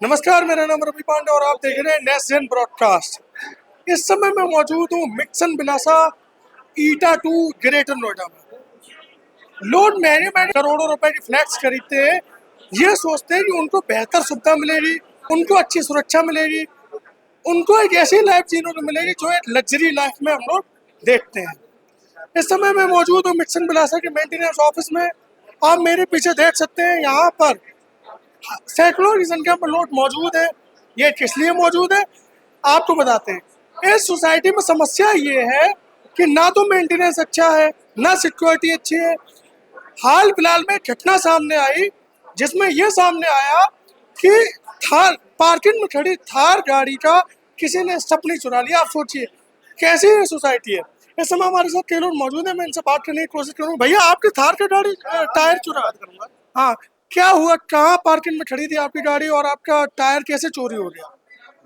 नमस्कार, मेरा नाम रवि पांडे और आप देख रहे हैं नेक्स्ट जेन ब्रॉडकास्ट। इस समय मैं मौजूद हूँ मिक्सन बिलासा ईटा 2 ग्रेटर नोएडा में। लोग महंगे महंगे करोड़ों रुपए की फ्लैट्स खरीदते हैं, ये सोचते हैं कि उनको बेहतर सुविधा मिलेगी, उनको अच्छी सुरक्षा मिलेगी, उनको एक ऐसी लाइफ जीने को मिलेगी जो एक लग्जरी लाइफ में हम लोग देखते हैं। इस समय मैं मौजूद हूँ मिक्सन बिलासा के मेंटेनेंस ऑफिस में। आप मेरे पीछे देख सकते हैं, यहाँ पर सैकड़ों की संख्या में लोग मौजूद है। ये किस लिए मौजूद है आपको बताते हैं। इस सोसाइटी में समस्या ये है कि ना तो मेंटेनेंस अच्छा है, ना सिक्योरिटी अच्छी है। हाल फिलहाल में घटना सामने आई जिसमें यह सामने आया कि थार पार्किंग में खड़ी थार गाड़ी का किसी ने स्टेपनी चुरा लिया। आप सोचिए कैसी ये सोसाइटी है। इस समय हमारे साथ कई लोग मौजूद है, मैं इनसे बात करने की कोशिश करूंगा। भैया, आपकी थार की गाड़ी टायर चुरा करूंगा। हाँ, क्या हुआ, कहाँ पार्किंग में खड़ी थी आपकी गाड़ी और आपका टायर कैसे चोरी हो गया?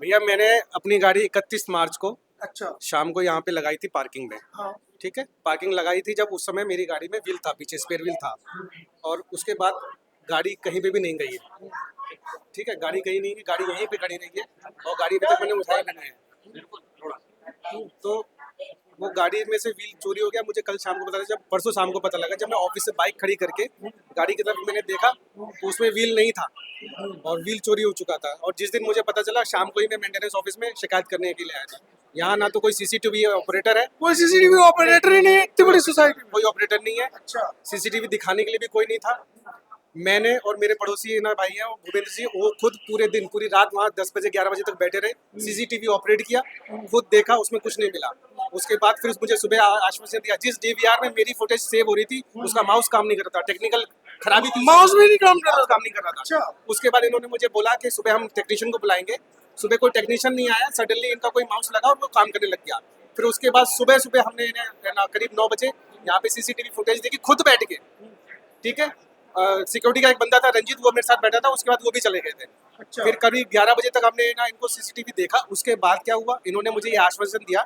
भैया मैंने अपनी गाड़ी 31 मार्च को अच्छा। शाम को यहाँ पे लगाई थी पार्किंग में। हाँ। ठीक है, पार्किंग लगाई थी जब उस समय मेरी गाड़ी में व्हील था, पीछे स्पेयर व्हील था। और उसके बाद गाड़ी कहीं पे भी नहीं गई है। ठीक है, गाड़ी कहीं नहीं गई, गाड़ी यहीं पे खड़ी रही है और गाड़ी अभी तक मैंने उठाया भी नहीं है। तो वो गाड़ी में से व्हील चोरी हो गया। मुझे कल शाम को पता लगा, जब परसों शाम को पता लगा, जब मैं ऑफिस से बाइक खड़ी करके गाड़ी की तरफ मैंने देखा तो उसमें व्हील नहीं था और व्हील चोरी हो चुका था। और जिस दिन मुझे पता चला, शाम को ही मैं मेंटेनेंस ऑफिस में शिकायत करने के लिए आया था। यहाँ ना तो कोई सीसीटीवी ऑपरेटर है, कोई सीसीटीवी ऑपरेटर ही नहीं है इतनी बड़ी सोसाइटी में? कोई ऑपरेटर नहीं है। अच्छा। सीसीटीवी दिखाने के लिए भी कोई नहीं था। मैंने और मेरे पड़ोसी ना भाई हैं, वो भूपेंद्र जी, वो खुद पूरे दिन पूरी रात वहाँ 10 बजे 11 बजे तक बैठे रहे। सीसीटीवी ऑपरेट किया, खुद देखा, उसमें कुछ नहीं मिला। उसके बाद फिर मुझे सुबह आश्वासन दिया, जिस डीवीआर में मेरी फुटेज सेव हो रही थी उसका माउस काम नहीं कर रहा था, टेक्निकल खराबी थी, माउस भी नहीं काम कर रहा था? काम नहीं कर रहा था। अच्छा। उसके बाद इन्होंने मुझे बोला कि सुबह हम टेक्नीशियन को बुलाएंगे। सुबह कोई टेक्नीशियन नहीं आया, सडनली इनका कोई माउस लगा और वो काम करने लग गया। फिर उसके बाद सुबह सुबह हमने इन्हें करीब 9 बजे यहाँ पे सीसीटीवी फुटेज देखी खुद बैठ के। ठीक है, सिक्योरिटी का एक बंदा था रंजीत, वो मेरे साथ बैठा था। उसके बाद वो भी चले गए थे। अच्छा। फिर करीब 11 बजे तक हमने ना इनको सीसीटीवी देखा। उसके बाद क्या हुआ, इन्होंने मुझे ये आश्वासन दिया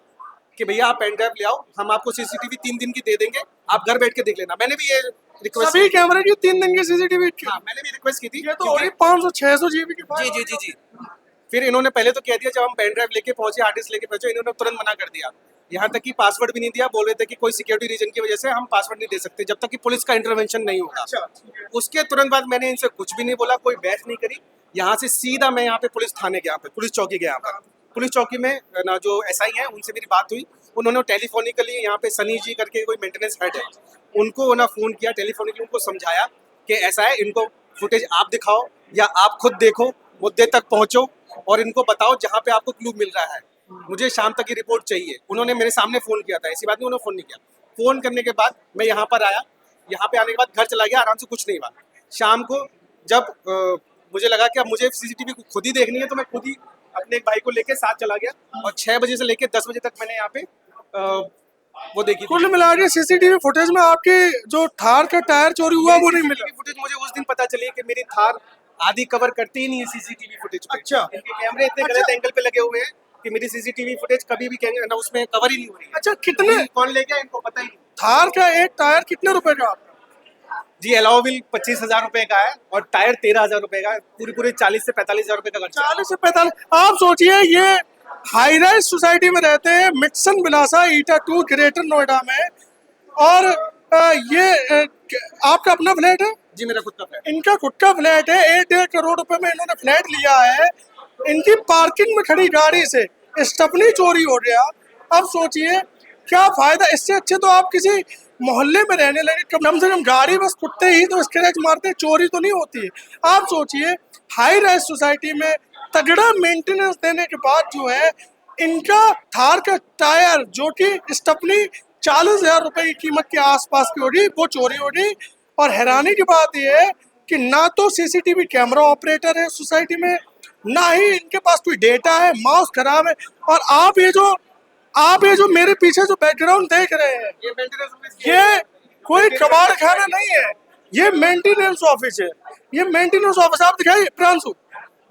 कि भैया आप पेन ड्राइव ले आओ, हम आपको सीसीटीवी 3 दिन की दे देंगे, आप घर बैठ के देख लेना। मैंने भी ये रिक्वेस्ट सभी कैमरे की 3 दिन की सीसीटीवी? हाँ, मैंने भी रिक्वेस्ट की थी। ये तो 500-600 जीबी की जी जी जी जी। फिर इन्होंने पहले तो कह दिया, जब हम पेन ड्राइव लेके पहुंचे, हार्ड डिस्क लेके पहुंचे, इन्होंने तुरंत मना कर दिया। यहाँ तक कि पासवर्ड भी नहीं दिया, बोल रहे थे कि कोई सिक्योरिटी रीजन की वजह से हम पासवर्ड नहीं दे सकते जब तक कि पुलिस का इंटरवेंशन नहीं होगा। अच्छा। उसके तुरंत बाद मैंने इनसे कुछ भी नहीं बोला, कोई बहस नहीं करी। यहाँ से सीधा मैं यहाँ पे पुलिस थाने गया, पे पुलिस चौकी गया। यहाँ पर पुलिस चौकी में ना जो एसआई हैं उनसे मेरी बात हुई। उन्होंने टेलीफोनिकली यहाँ पे सनी जी करके कोई मेंटेनेंस हेड है, उनको ना फ़ोन किया, टेलीफोनिकली उनको समझाया कि ऐसा है, इनको फुटेज आप दिखाओ या आप खुद देखो, मुद्दे तक पहुँचो और इनको बताओ जहाँ पे आपको क्लू मिल रहा है। मुझे शाम तक की रिपोर्ट चाहिए। उन्होंने मेरे सामने फ़ोन किया था, ऐसी बात नहीं उन्होंने फ़ोन नहीं किया। फ़ोन करने के बाद मैं यहाँ पर आया, यहाँ पे आने के बाद घर चला गया, आराम से, कुछ नहीं हुआ। शाम को जब मुझे लगा कि अब मुझे सीसीटीवी खुद ही देखनी है, तो मैं खुद ही अपने एक भाई को लेके साथ चला गया और 6 बजे से लेके 10 बजे तक मैंने यहाँ पे वो देखी। कुल मिला के सीसीटीवी फुटेज में आपके जो थार का टायर चोरी हुआ वो नहीं मिला? फुटेज मुझे उस दिन पता चली कि मेरी थार आधी कवर करती ही नहीं है सीसीटीवी फुटेज पे। अच्छा। इनके कैमरे इतने गलत एंगल पे लगे हुए हैं कि मेरी सीसीटीवी फुटेज कभी भी ना उसमें कवर ही नहीं हो रही है। अच्छा, कितने कौन ले गया इनको पता ही नहीं। थार का एक टायर कितने रुपए का आपका? जी, अलाउ बिल 25,000 रुपए का है और टायर 13,000 रुपए का है। पूरे 40 से 45,000 रुपए का खर्चा। 40 से 45? आप सोचिए, ये हाई राइज सोसाइटी में रहते हैं, मिक्सन बिलासा ईटा 2 ग्रेटर नोएडा में। और ये आपका अपना फ्लैट है? जी, मेरा खुद का फ्लैट। इनका खुद का फ्लैट है। 1-1.5 करोड़ रुपए में इन्होंने फ्लैट लिया है। इनकी पार्किंग में खड़ी गाड़ी से स्टेपनी चोरी हो गया। अब सोचिए क्या फायदा। इससे अच्छे तो आप किसी मोहल्ले में रहने लगे, कम से कम गाड़ी बस कुत्ते ही तो स्क्रैच मारते, चोरी तो नहीं होती है। आप सोचिए हाई राइज सोसाइटी में तगड़ा मेंटेनेंस देने के बाद जो है, इनका थार का टायर जो कि स्टेपनी 40,000 रुपए की कीमत के आसपास की होगी, वो चोरी होगी। और हैरानी की बात यह है कि ना तो सीसीटीवी कैमरा ऑपरेटर है सोसाइटी में, ना ही इनके पास कोई डेटा है, माउस खराब है। और आप ये जो मेरे पीछे जो बैकग्राउंड देख रहे हैं, ये मेंटेनेंस ऑफिस ये कोई कबाड़ खाना नहीं है, ये मेंटेनेंस ऑफिस है। ये मेंटेनेंस ऑफिस आप दिखाइए प्रांशु,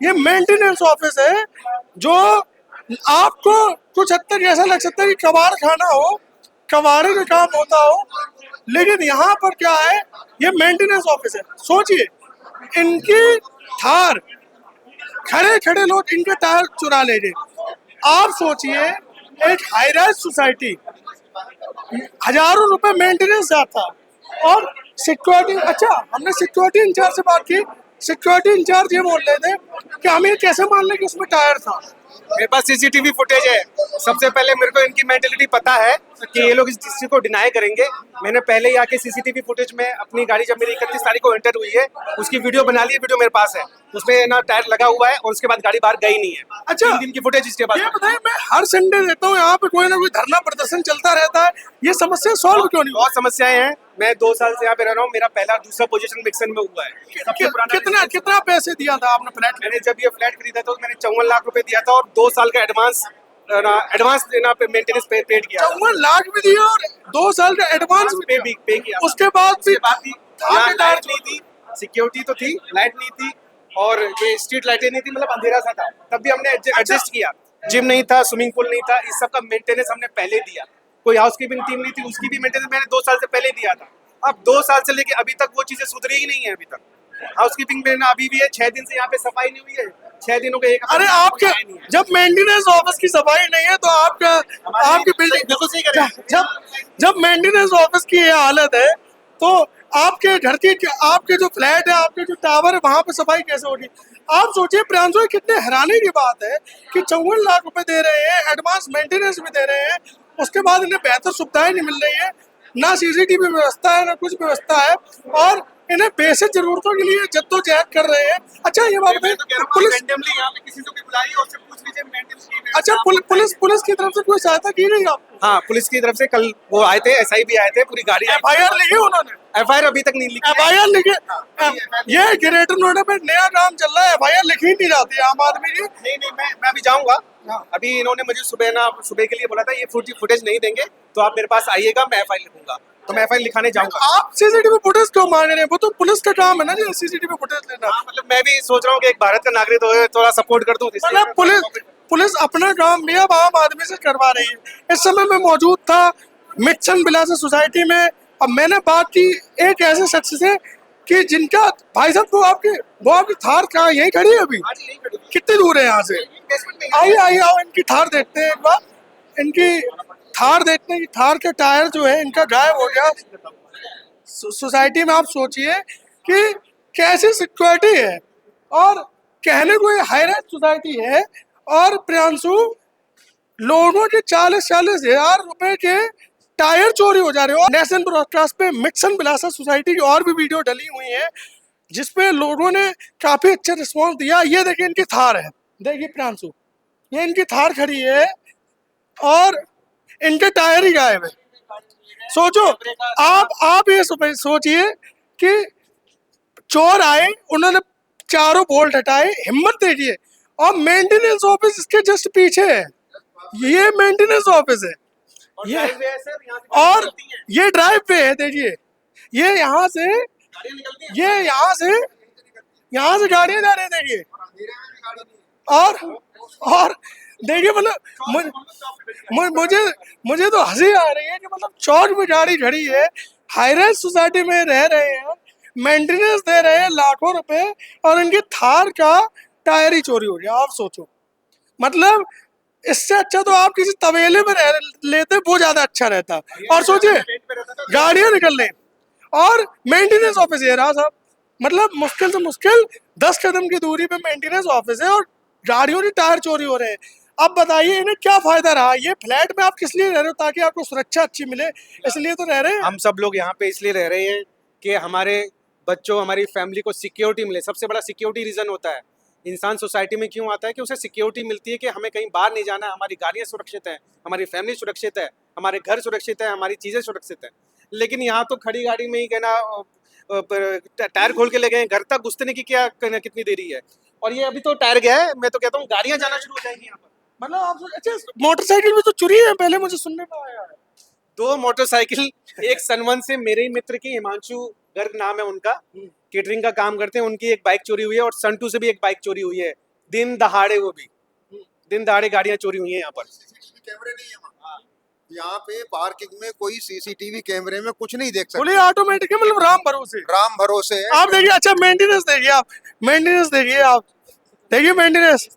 ये मेंटेनेंस ऑफिस है जो आपको कुछ हद तक ऐसा लग सकता है कि कबाड़ खाना हो, कबाड़े का काम होता हो, लेकिन यहाँ पर क्या है, ये मेंटेनेंस ऑफिस है। सोचिए इनकी थार खड़े खड़े लोग इनके टायर चुरा ले रहे। आप सोचिए एक हाई राइज सोसाइटी, हजारों रुपए मेंटेनेंस जाता और सिक्योरिटी। अच्छा, हमने सिक्योरिटी इंचार्ज से बात की, सिक्योरिटी इंचार्ज ये बोल रहे थे कि हम ये कैसे मान लें कि उसमें टायर था। मेरे पास सीसीटीवी फुटेज है। सबसे पहले मेरे को इनकी मेंटेलिटी पता है कि ये लोग इस चीज को डिनाई करेंगे। मैंने पहले ही आके सीसीटीवी फुटेज में अपनी गाड़ी जब मेरी 31 तारीख को एंटर हुई है उसकी वीडियो बना ली है, वीडियो मेरे पास है, उसमें ना टायर लगा हुआ है और उसके बाद गाड़ी बाहर गई नहीं है। अच्छा, 3 दिन की फुटेज इसके पास ये बताइए, मैं हर संडे देता हूँ यहाँ पे कोई ना कोई धरना प्रदर्शन चलता रहता है, ये समस्या सॉल्व क्यों नहीं? बहुत समस्याएं हैं। मैं 2 साल से यहाँ पे रह रहा हूँ, मेरा पहला दूसरा पोजीशन मिक्सन में हुआ है। सबसे पुराना कितना कितना पैसे दिया था आपने फ्लैट? मैंने जब ये फ्लैट खरीदा था तो मैंने 54 लाख रुपए दिया था और 2 साल का एडवांस देना पे मेंटेनेंस पेड किया। 54 लाख भी दिया और 2 साल का एडवांस भी पे किया। उसके बाद भी यहाँ लाइट नहीं थी, सिक्योरिटी तो थी, लाइट नहीं थी और ये स्ट्रीट लाइटें नहीं थी, मतलब अंधेरा सा था। तब भी हमने एडजस्ट किया। जिम नहीं था, स्विमिंग पूल नहीं था, इस सब का मेंटेनेंस हमने पहले दिया। कोई हाउसकीपिंग टीम नहीं थी, उसकी भी मेंटेनेंस मैंने 2 साल से पहले दिया था। अब 2 साल से लेके अभी तक वो चीजें सुधरी ही नहीं है। अभी तक हाउसकीपिंग में ना अभी भी है, 6 दिन से यहाँ पे सफाई नहीं हुई है। 6 दिनों के एक अरे आपके जब मेंटेनेंस ऑफिस की सफाई नहीं है तो आपका आपकी बिल्डिंग बिल्कुल सही करें। जब मेंटेनेंस ऑफिस की ये हालत है तो आपके घर की, आपके जो फ्लैट है, आपके जो टावर है, वहां पे सफाई कैसे होगी? आप सोचिए प्रियांशु, ये कितने हैरानी की बात है कि 54 लाख रुपए दे रहे हैं, एडवांस मेंटेनेंस भी दे रहे हैं, उसके बाद इन्हें बेहतर सुविधाएं नहीं मिल रही है, ना सीसीटीवी व्यवस्था है, ना कुछ व्यवस्था है, और इन्हें बेसिक जरूरतों के लिए जद्दोजहद कर रहे हैं। अच्छा, ये बात बताइए, पुलिस यहाँ पे किसी को भी बुलाइए और उससे पूछ लीजिए मेंटेनेंस की। अच्छा, पुलिस की तरफ से कोई सहायता की नहीं आपको? हाँ, पुलिस की तरफ से कल वो आए थे, एसआई भी आए थे, पूरी गाड़ी FIR लिखी उन्होंने? एफआईआर अभी तक नहीं लिखी। FIR लिखे? ये ग्रेटर नोएडा में नया काम चल रहा है, FIR लिखी नहीं जाती आम आदमी की। नहीं, मैं अभी जाऊंगा। अभी इन्होंने मुझे सुबह के लिए बोला था, ये फुटेज नहीं देंगे तो आप मेरे पास आइएगा, मैं एफआईआर लिखूंगा। तो मैं एफआईआर लिखाने जाऊंगा। आप सीसीटीवी फुटेज क्यों मांग रहे हैं? वो तो पुलिस का काम है ना जी, सीसीटीवी फुटेज लेना। मतलब मैं भी सोच रहा हूँ कि एक भारत का नागरिक हो, थोड़ा सपोर्ट कर दूं। मतलब पुलिस अपना काम भी अब आम आदमी से करवा रही है। इस समय मैं मौजूद था मिक्सन बिलासा सोसाइटी में। अब मैंने बात की एक ऐसे शख्स से कि जिनका, भाई साहब, वो आपकी थार कहाँ, यही खड़ी है अभी? कितनी दूर है यहाँ से? आइए आओ, इनकी थार देखते हैं एक बार। इनकी थार देखते हैं कि थार का टायर जो है इनका गायब हो गया। सोसाइटी में आप सोचिए कि कैसी सिक्योरिटी है, और कहने को ये हाई राइज सोसाइटी है, और प्रियांशु लोगों के 40-40 हजार रुपए के टायर चोरी हो जा रहे हो। नेशनल ब्रॉडकास्ट पे मिक्सन बिलासा सोसाइटी की और भी वीडियो डली हुई है जिसपे लोगों ने काफी अच्छा रिस्पॉन्स दिया। ये देखिए इनकी थार है, देखिए प्रियांशु, ये इनकी थार खड़ी है और इनके टायर ही गायब है। सोचो आप ये सोचिए कि चोर आए, उन्होंने चारों बोल्ट हटाए, हिम्मत देखिए, और मेंटेनेंस ऑफिस इसके जस्ट पीछे है। ये मेंटेनेंस ऑफिस है, और ये ड्राइव पे है। देखिए ये यहाँ से गाड़ियां जा रही है, देखिए। और देखिए, मतलब मुझे तो हंसी आ रही है कि मतलब चौक में गाड़ी खड़ी है, हाई राइज सोसाइटी में रह रहे हैं, मेंटेनेंस दे रहे हैं लाखों रुपए, और इनकी थार का टायर ही चोरी हो गया। आप सोचो, मतलब इससे अच्छा तो आप किसी तबेले में रह लेते, वो ज्यादा अच्छा रहता। और सोचिए गाड़ियां निकल रही और मेंटेनेंस ऑफिस है रहा साहब, मतलब मुश्किल से मुश्किल 10 कदम की दूरी पे मेंटेनेंस ऑफिस है और गाड़ियों के टायर चोरी हो रहे हैं। अब बताइए इन्हें क्या फायदा रहा? ये फ्लैट में आप किस लिए रह रहे हो? ताकि आपको सुरक्षा अच्छी मिले, इसलिए तो रह रहे हैं। हम सब लोग यहाँ पे इसलिए रह रहे हैं कि हमारे बच्चों, हमारी फैमिली को सिक्योरिटी मिले। सबसे बड़ा सिक्योरिटी रीजन होता है। इंसान सोसाइटी में क्यों आता है कि उसे सिक्योरिटी मिलती है कि हमें कहीं बाहर नहीं जाना है, हमारी गाड़ियाँ सुरक्षित हैं, हमारी फैमिली सुरक्षित है, हमारे घर सुरक्षित है, हमारी चीज़ें सुरक्षित है। लेकिन यहाँ तो खड़ी गाड़ी में ही कहना, टायर खोल के ले गए, घर तक घुसने की क्या कितनी देरी है। और ये अभी तो टायर गया है, मैं तो कहता हूँ गाड़ियाँ जाना शुरू हो जाएंगी यहाँ पर। मतलब आप अच्छा, मोटरसाइकिल भी तो चोरी है, पहले मुझे सुनने में आया है। 2 मोटरसाइकिल, एक सनवन से मेरे ही मित्र की, हिमांशु गर्ग नाम है उनका, केटरिंग का काम करते हैं, उनकी एक बाइक चोरी हुई है, और सन2 से भी एक बाइक चोरी हुई है दिन दहाड़े। वो भी दिन दहाड़े गाड़ियां चोरी हुई हैं यहाँ पर। कैमरे नहीं है यहाँ पे, पार्किंग में कोई सीसीटीवी कैमरे में कुछ नहीं देख सकते, बोले ऑटोमेटिक है, मतलब राम भरोसे राम भरोसे है। आप देखिए, अच्छा मेंटेनेंस देखिए, आप मेंटेनेंस देखिए, आप देखिए मेंटेनेंस,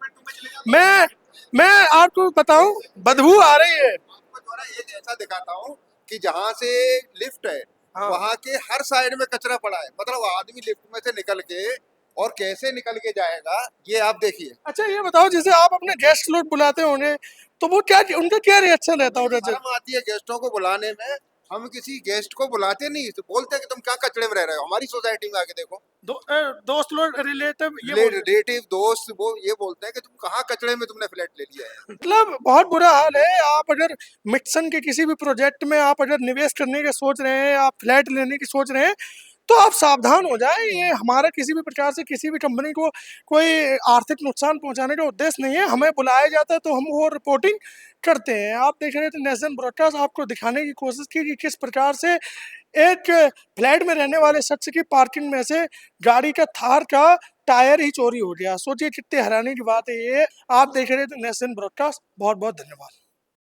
मैं आपको बताऊं, बदबू आ रही है। आपको थोड़ा एक ऐसा दिखाता हूँ कि जहाँ से लिफ्ट है हाँ। वहाँ के हर साइड में कचरा पड़ा है, मतलब आदमी लिफ्ट में से निकल के और कैसे निकल के जाएगा ये आप देखिए। अच्छा ये बताओ, जैसे आप अपने गेस्ट लोग बुलाते होंगे तो वो क्या, उनका क्या रिएक्शन रहता होगा? शर्म आती है गेस्टों को बुलाने में। हम किसी गेस्ट को बुलाते नहीं, तो बोलते हैं कि तुम क्या कचरे में रह रहे हो, हमारी सोसाइटी में आके देखो। दोस्त लोग, रिलेटिव, ये रिलेटिव दोस्त वो ये बोलते हैं कि तुम कहाँ कचरे में तुमने फ्लैट ले लिया है। मतलब बहुत बुरा हाल है। आप अगर मिक्सन के किसी भी प्रोजेक्ट में आप अगर निवेश करने के सोच रहे हैं, आप फ्लैट लेने की सोच रहे हैं, तो आप सावधान हो जाएं। ये हमारा किसी भी प्रकार से किसी भी कंपनी को कोई आर्थिक नुकसान पहुंचाने का उद्देश्य नहीं है। हमें बुलाया जाता है तो हम वो रिपोर्टिंग करते हैं। आप देख रहे थे नेशन ब्रॉडकास्ट, आपको दिखाने की कोशिश की कि किस प्रकार से एक फ्लैट में रहने वाले शख्स की पार्किंग में से गाड़ी का थार का टायर ही चोरी हो गया। सोचिए कितनी हैरानी की बात है ये। आप देख रहे थे नेशन ब्रॉडकास्ट, बहुत बहुत धन्यवाद।